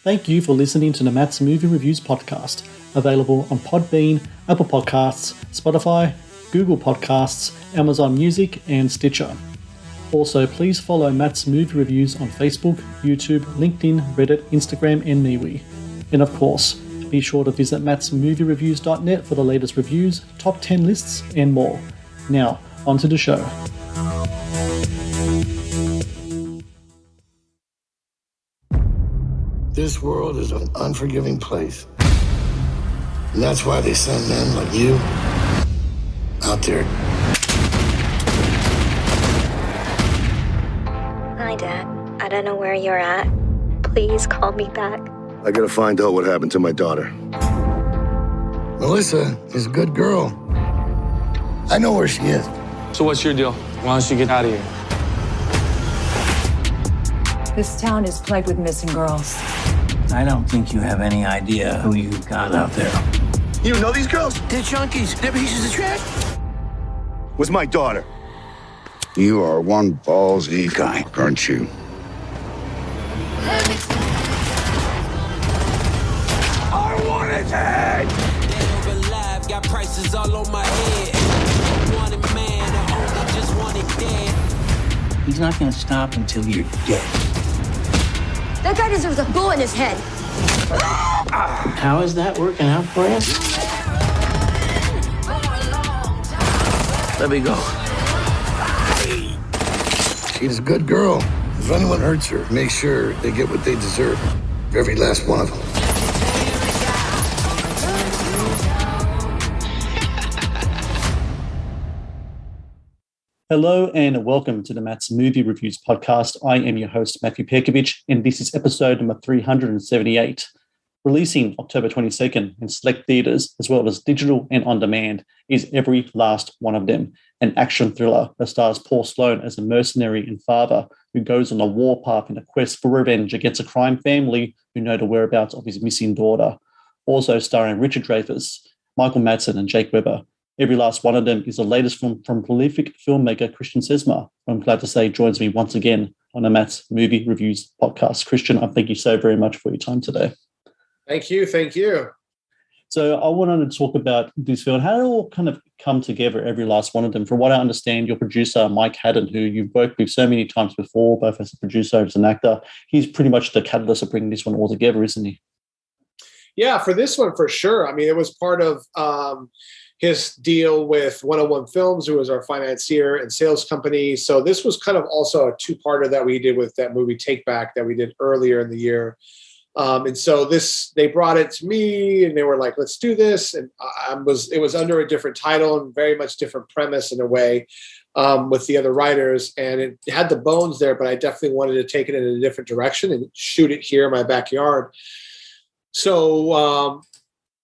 Thank you for listening to the Matt's Movie Reviews podcast, available on Podbean, Apple Podcasts, Spotify, Google Podcasts, Amazon Music, and Stitcher. Also, please follow Matt's Movie Reviews on Facebook, YouTube, LinkedIn, Reddit, Instagram, and MeWe. And of course, be sure to visit mattsmoviereviews.net for the latest reviews, top 10 lists, and more. Now, on to the show. This world is an unforgiving place. And that's why they send men like you out there. Hi, Dad. I don't know where you're at. Please call me back. I gotta find out what happened to my daughter. Melissa is a good girl. I know where she is. So what's your deal? Why don't you get out of here? This town is plagued with missing girls. I don't think you have any idea who you've got out there. You know these girls? They're junkies. They're pieces of trash. Was my daughter. You are one ballsy guy, aren't you? I want his head! Dead or alive, got prices all on my head. Wanted man, I only just wanted dead. He's not gonna stop until you're dead. That guy deserves a bullet in his head. How is that working out for you? Let me go. She's a good girl. If anyone hurts her, make sure they get what they deserve. Every last one of them. Hello and welcome to the Matt's Movie Reviews podcast. I am your host, Matthew Pejkovic, and this is episode number 378. Releasing October 22nd in select theatres, as well as digital and on-demand, is Every Last One of Them, an action thriller that stars Paul Sloan as a mercenary and father who goes on a warpath in a quest for revenge against a crime family who know the whereabouts of his missing daughter. Also starring Richard Dreyfuss, Michael Madsen, and Jake Weber. Every Last One of Them is the latest film from prolific filmmaker Christian Sesma, who I'm glad to say joins me once again on the Matt's Movie Reviews podcast. Christian, I thank you so very much for your time today. Thank you. So I wanted to talk about this film. How did it all kind of come together, Every Last One of Them? From what I understand, your producer, Mike Haddon, who you've worked with so many times before, both as a producer and as an actor, he's pretty much the catalyst of bringing this one all together, isn't he? Yeah, for this one, for sure. I mean, it was part of his deal with 101 Films, who was our financier and sales company. So this was kind of also a two-parter that we did with that movie Take Back that we did earlier in the year. And so they brought it to me and they were like, let's do this. And it was under a different title and very much different premise in a way with the other writers. And it had the bones there, but I definitely wanted to take it in a different direction and shoot it here in my backyard. So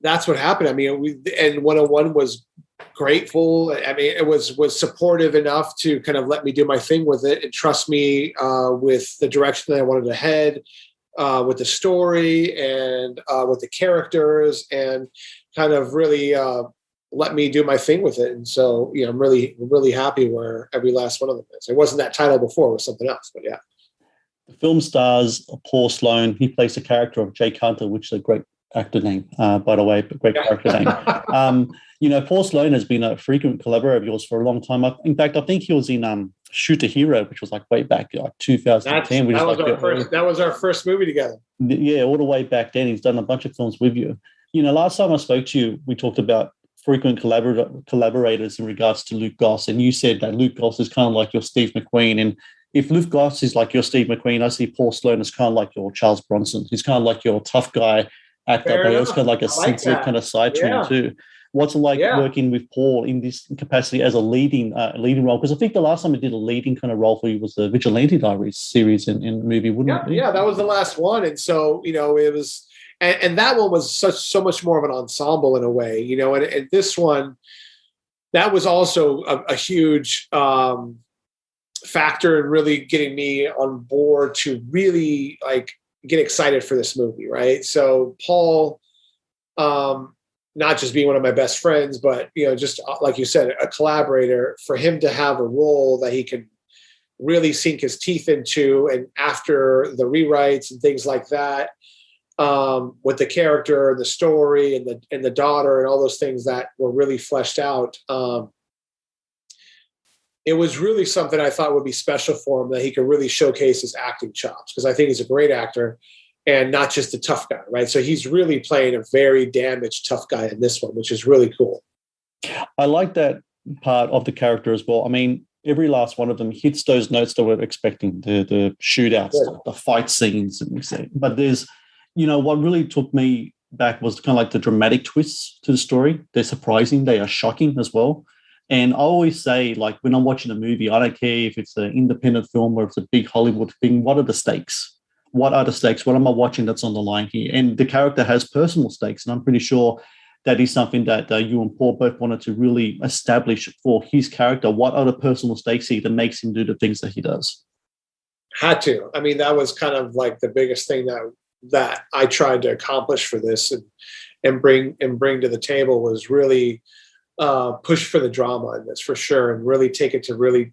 that's what happened. I mean, and 101 was grateful. I mean, it was supportive enough to kind of let me do my thing with it and trust me with the direction that I wanted to head. With the story and with the characters and kind of really let me do my thing with it. And so, you know, I'm really, really happy where Every Last One of Them is. It wasn't that title before, it was something else, but yeah. The film stars Paul Sloan. He plays the character of Jake Hunter, which is a great actor name, by the way, but great character name. You know, Paul Sloan has been a frequent collaborator of yours for a long time. In fact, I think he was in Shoot a Hero, which was like way back, like 2010. That was our first movie together. Yeah, all the way back then. He's done a bunch of films with you. You know, last time I spoke to you, we talked about frequent collaborators in regards to Luke Goss, and you said that Luke Goss is kind of like your Steve McQueen. And if Luke Goss is like your Steve McQueen, I see Paul Sloan as kind of like your Charles Bronson. He's kind of like your tough guy actor, but he also kind of like a sensitive kind of side to him too. What's it like working with Paul in this capacity as a leading role? Because I think the last time he did a leading kind of role for you was the Vigilante Diaries series in the movie, wouldn't it? Yeah, that was the last one. And so, you know, it was, and that one was so much more of an ensemble in a way, you know, and this one, that was also a huge factor in really getting me on board to really like get excited for this movie, right? So Paul, not just being one of my best friends, but, you know, just like you said, a collaborator, for him to have a role that he can really sink his teeth into. And after the rewrites and things like that, with the character, the story, and the daughter, and all those things that were really fleshed out. It was really something I thought would be special for him, that he could really showcase his acting chops, because I think he's a great actor and not just a tough guy, right? So he's really playing a very damaged tough guy in this one, which is really cool. I like that part of the character as well. I mean, every last one of them hits those notes that we're expecting, the shootouts, the fight scenes. But there's, what really took me back was kind of like the dramatic twists to the story. They're surprising. They are shocking as well. And I always say, like, when I'm watching a movie, I don't care if it's an independent film or if it's a big Hollywood thing. What are the stakes? What are the stakes? What am I watching that's on the line here? And the character has personal stakes. And I'm pretty sure that is something that you and Paul both wanted to really establish for his character. What are the personal stakes here that makes him do the things that he does? Had to. I mean, that was kind of like the biggest thing that I tried to accomplish for this and bring to the table, was really push for the drama in this, for sure, and really take it to really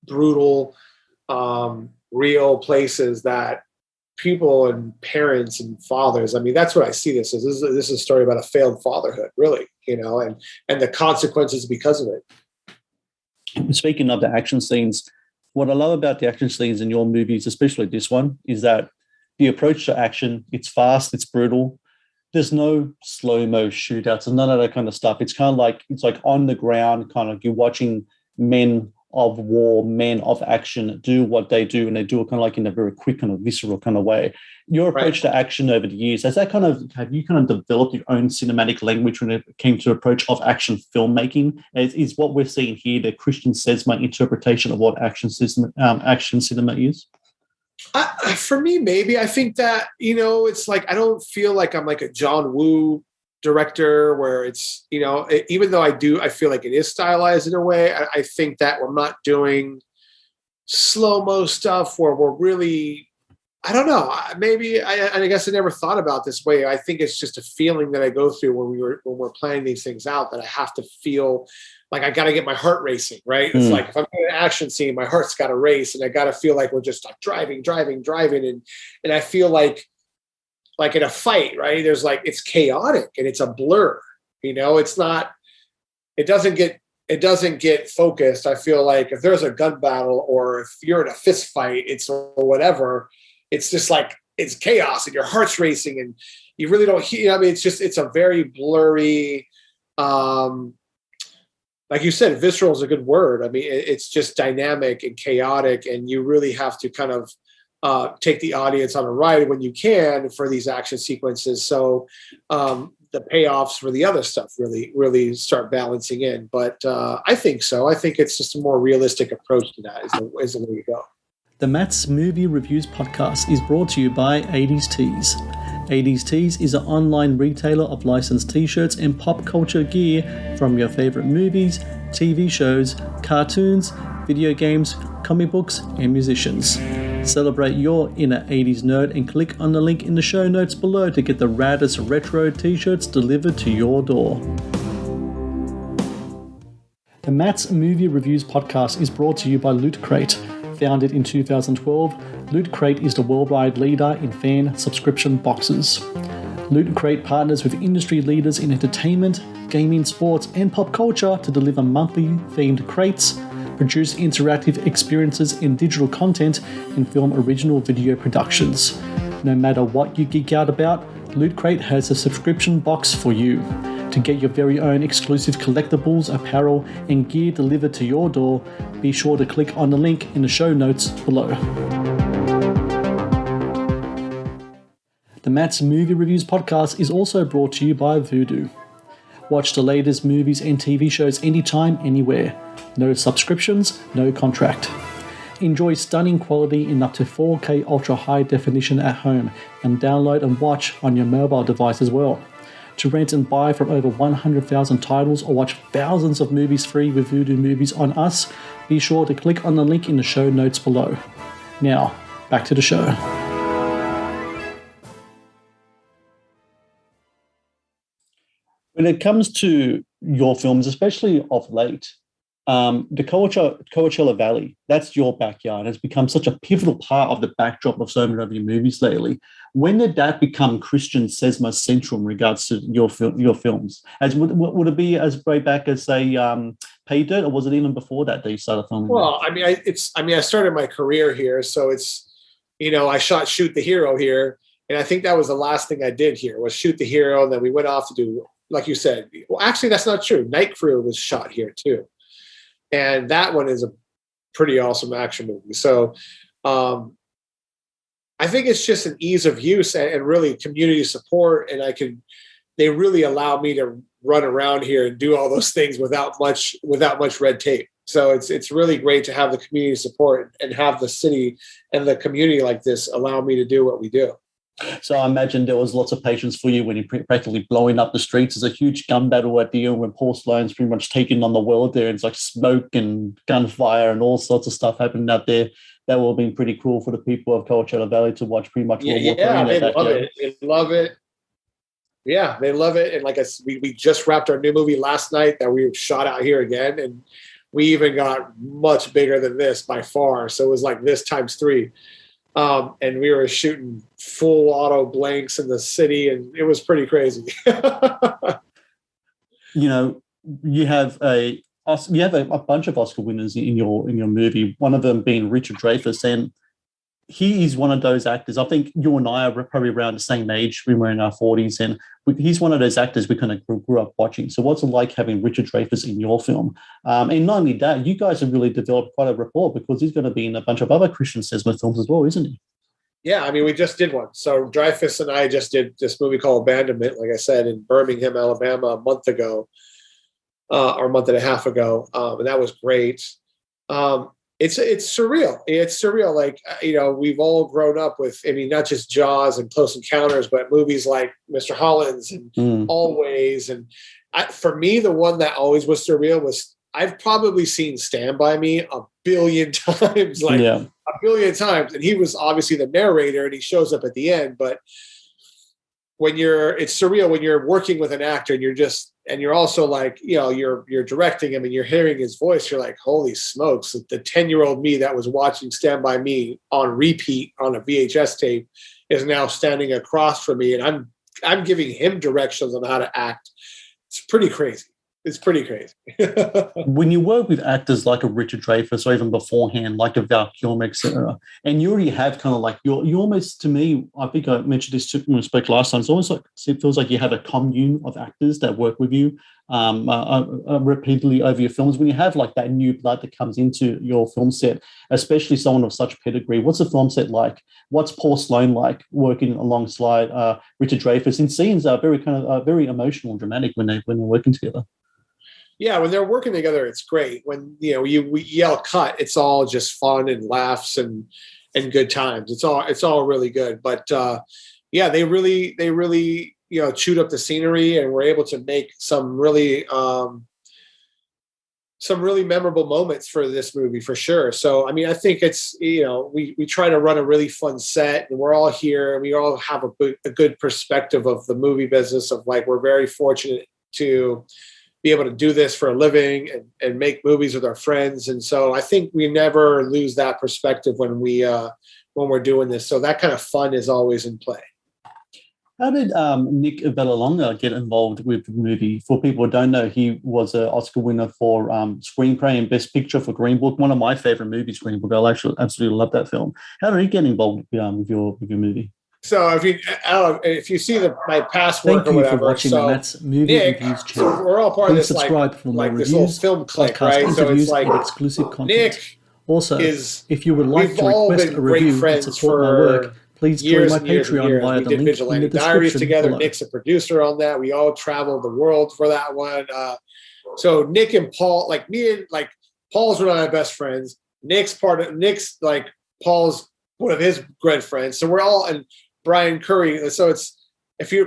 brutal, real places that people and parents and fathers, I mean, that's what I see this as. This is a story about a failed fatherhood, really, and the consequences because of it. Speaking of the action scenes, what I love about the action scenes in your movies, especially this one, is that the approach to action, it's fast, it's brutal. There's no slow-mo shootouts and none of that kind of stuff. It's kind of like, it's like on the ground, kind of like you're watching men of war, men of action do what they do, and they do it kind of like in a very quick kind of visceral kind of way. Your approach to action over the years, have you kind of developed your own cinematic language when it came to approach of action filmmaking? Is what we're seeing here the Christian Sesma interpretation of what action cinema is? For me, maybe. I think that, it's like, I don't feel like I'm like a John Woo director where it's, even though I feel like it is stylized in a way, I think that we're not doing slow-mo stuff where we're really, I don't know, maybe, I guess I never thought about this way. I think it's just a feeling that I go through when we're planning these things out, that I have to feel like I got to get my heart racing, right? It's like if I'm in an action scene, my heart's got to race, and I got to feel like we're just like driving. And I feel like in a fight, right? There's like, it's chaotic and it's a blur, it's not, it doesn't get focused. I feel like if there's a gun battle or if you're in a fist fight, or whatever, it's just like, it's chaos and your heart's racing and you really don't hear, it's a very blurry, like you said, visceral is a good word. I mean, it's just dynamic and chaotic, and you really have to kind of take the audience on a ride when you can for these action sequences. So the payoffs for the other stuff really start balancing in. But I think so. I think it's just a more realistic approach to that is the way to go. The Matt's Movie Reviews podcast is brought to you by 80s Tees. 80s Tees is an online retailer of licensed t-shirts and pop culture gear from your favorite movies, TV shows, cartoons, video games, comic books, and musicians. Celebrate your inner 80s nerd and click on the link in the show notes below to get the raddest retro t-shirts delivered to your door. The Matt's Movie Reviews podcast is brought to you by Loot Crate. Founded in 2012, Loot Crate is the worldwide leader in fan subscription boxes. Loot Crate partners with industry leaders in entertainment, gaming, sports, and pop culture to deliver monthly themed crates, produce interactive experiences in digital content, and film original video productions. No matter what you geek out about, Loot Crate has a subscription box for you. To get your very own exclusive collectibles, apparel, and gear delivered to your door, be sure to click on the link in the show notes below. The Matt's Movie Reviews podcast is also brought to you by Vudu. Watch the latest movies and TV shows anytime, anywhere. No subscriptions, no contract. Enjoy stunning quality in up to 4K ultra high definition at home, and download and watch on your mobile device as well. To rent and buy from over 100,000 titles or watch thousands of movies free with Vudu Movies on us, be sure to click on the link in the show notes below. Now, back to the show. When it comes to your films, especially of late, the Coachella Valley, that's your backyard. It's become such a pivotal part of the backdrop of so many of your movies lately. When did that become Christian Sesma central in regards to your films? Would it be as way back as, say, Pay Dirt, or was it even before that you started filming? Well, I started my career here, so it's, I shot Shoot the Hero here, and I think that was the last thing I did here was Shoot the Hero, and then we went off to do, like you said, well, actually, that's not true. Night Crew was shot here too. And that one is a pretty awesome action movie. So I think it's just an ease of use and really community support. And they really allow me to run around here and do all those things without much red tape. So it's really great to have the community support and have the city and the community like this allow me to do what we do. So I imagine there was lots of patience for you when you're practically blowing up the streets. There's a huge gun battle at the end when Paul Sloan's pretty much taking on the world there. And it's like smoke and gunfire and all sorts of stuff happening out there. That will have been pretty cool for the people of Coachella Valley to watch pretty much World War III. Yeah, they love it. They love it. Yeah, they love it. And like I said, we just wrapped our new movie last night that we shot out here again. And we even got much bigger than this by far. So it was like this times 3. And we were shooting full auto blanks in the city, and it was pretty crazy. You have a bunch of Oscar winners in your movie. One of them being Richard Dreyfuss, and he is one of those actors. I think you and I are probably around the same age. We were in our 40s, and he's one of those actors we kind of grew up watching. So what's it like having Richard Dreyfuss in your film? And not only that, you guys have really developed quite a rapport because he's going to be in a bunch of other Christian Sesma films as well, isn't he? Yeah, I mean, we just did one. So Dreyfuss and I just did this movie called Abandonment, like I said, in Birmingham, Alabama a month ago, or a month and a half ago. And that was great. It's surreal. It's surreal. Like, we've all grown up with, not just Jaws and Close Encounters, but movies like Mr. Holland's and Always. And for me, the one that always was surreal was I've probably seen Stand By Me a billion times, a billion times. And he was obviously the narrator and he shows up at the end. But it's surreal when you're working with an actor and you're also like, you're directing him and you're hearing his voice. You're like, holy smokes, the 10-year-old me that was watching Stand By Me on repeat on a VHS tape is now standing across from me. And I'm giving him directions on how to act. It's pretty crazy. It's pretty crazy. When you work with actors like a Richard Dreyfuss or even beforehand, like a Val Kilmer, etc., and you already have kind of like you almost, to me, I think I mentioned this when we spoke last time, it's almost like it feels like you have a commune of actors that work with you repeatedly over your films. When you have like that new blood that comes into your film set, especially someone of such pedigree, what's the film set like? What's Paul Sloan like working alongside Richard Dreyfuss? And scenes are very emotional and dramatic when they're working together. Yeah, when they're working together, it's great. When we yell cut, it's all just fun and laughs and good times. It's all really good. But they really chewed up the scenery and were able to make some really memorable moments for this movie for sure. So I think it's we try to run a really fun set, and we're all here and we all have a good perspective of the movie business. Of like, we're very fortunate to be able to do this for a living and make movies with our friends. And so I think we never lose that perspective when we're doing this. So that kind of fun is always in play. How did Nick Vallelonga get involved with the movie? For people who don't know, he was an Oscar winner for Screenplay and Best Picture for Green Book, one of my favorite movies, Green Book. I actually absolutely love that film. How did he get involved with your movie? So if you see my past work or whatever, for watching Matt's movie reviews channel. So we're all part Please of this subscribe for more this reviews, little film clique, podcast right? So it's like and exclusive content. Nick also, if you would like to all request been a review great and friends support my work, please join my Patreon via we the did link Vigilante in the Diaries description together. below. Nick's a producer on that. We all traveled the world for that one. So Nick and Paul, like me and like Paul's one of my best friends. Nick's like Paul's one of his good friends. So we're all and Brian Curry. So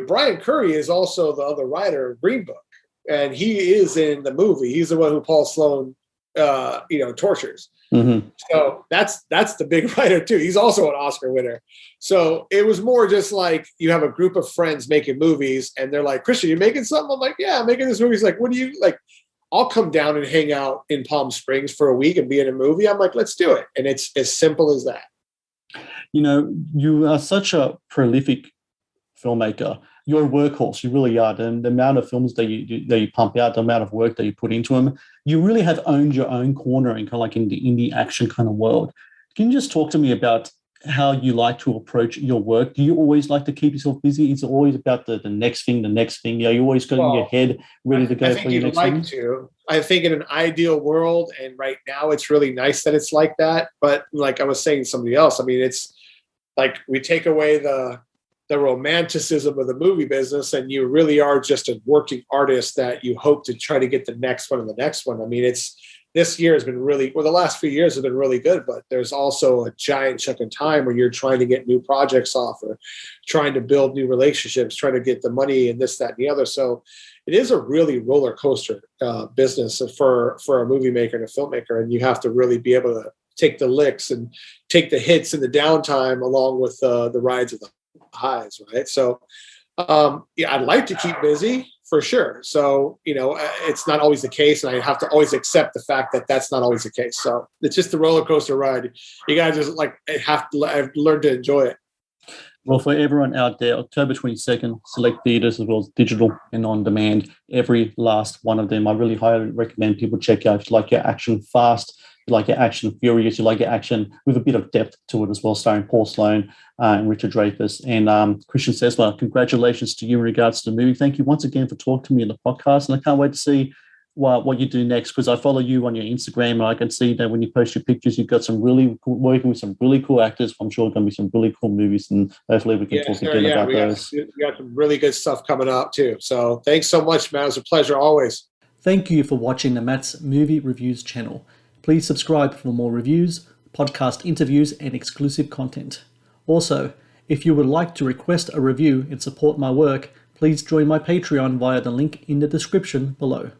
Brian Curry is also the other writer of Green Book, and he is in the movie. He's the one who Paul Sloan, tortures. Mm-hmm. So that's the big writer too. He's also an Oscar winner. So it was more just like you have a group of friends making movies, and they're like, "Christian, you making something?" I'm like, "Yeah, I'm making this movie." He's like, "What do you like?" I'll come down and hang out in Palm Springs for a week and be in a movie. I'm like, let's do it. And it's as simple as that. You know, you are such a prolific filmmaker. You're a workhorse. You really are. The amount of films that you pump out, the amount of work that you put into them, you really have owned your own corner in kind of like in the indie action kind of world. Can you just talk to me about how you like to approach your work? Do you always like to keep yourself busy? Is it always about the next thing, the next thing? Yeah, you always got in your head ready to go for your next thing? I think in an ideal world, and right now it's really nice that it's like that. But like I was saying to somebody else, I mean, it's like we take away the romanticism of the movie business, and you really are just a working artist that you hope to try to get the next one and the next one. I mean, this year has been the last few years have been really good, but there's also a giant chunk of time where you're trying to get new projects off or trying to build new relationships, trying to get the money and this, that, and the other. So it is a really roller coaster business for a movie maker and a filmmaker. And you have to really be able to take the licks and take the hits and the downtime along with the rides of the highs, right? So yeah, I'd like to keep busy for sure. So, you know, it's not always the case, and I have to always accept the fact that that's not always the case. So it's just the roller coaster ride. You gotta just I've learned to enjoy it. Well, for everyone out there, October 22nd, select theaters as well as digital and on demand. Every last one of them. I really highly recommend people check out. If you like your action fast, you like your action furious, you like your action with a bit of depth to it as well, starring Paul Sloan and Richard Dreyfuss and Christian Sesma. Congratulations to you in regards to the movie. Thank you once again for talking to me in the podcast, and I can't wait to see what you do next, because I follow you on your Instagram and I can see that when you post your pictures, you've got some really cool, working with some really cool actors. I'm sure it's going to be some really cool movies, and hopefully we can talk again about those. We got some really good stuff coming up too. So thanks so much, Matt. It was a pleasure always. Thank you for watching the Matt's Movie Reviews channel. Please subscribe for more reviews, podcast interviews, and exclusive content. Also, if you would like to request a review and support my work, please join my Patreon via the link in the description below.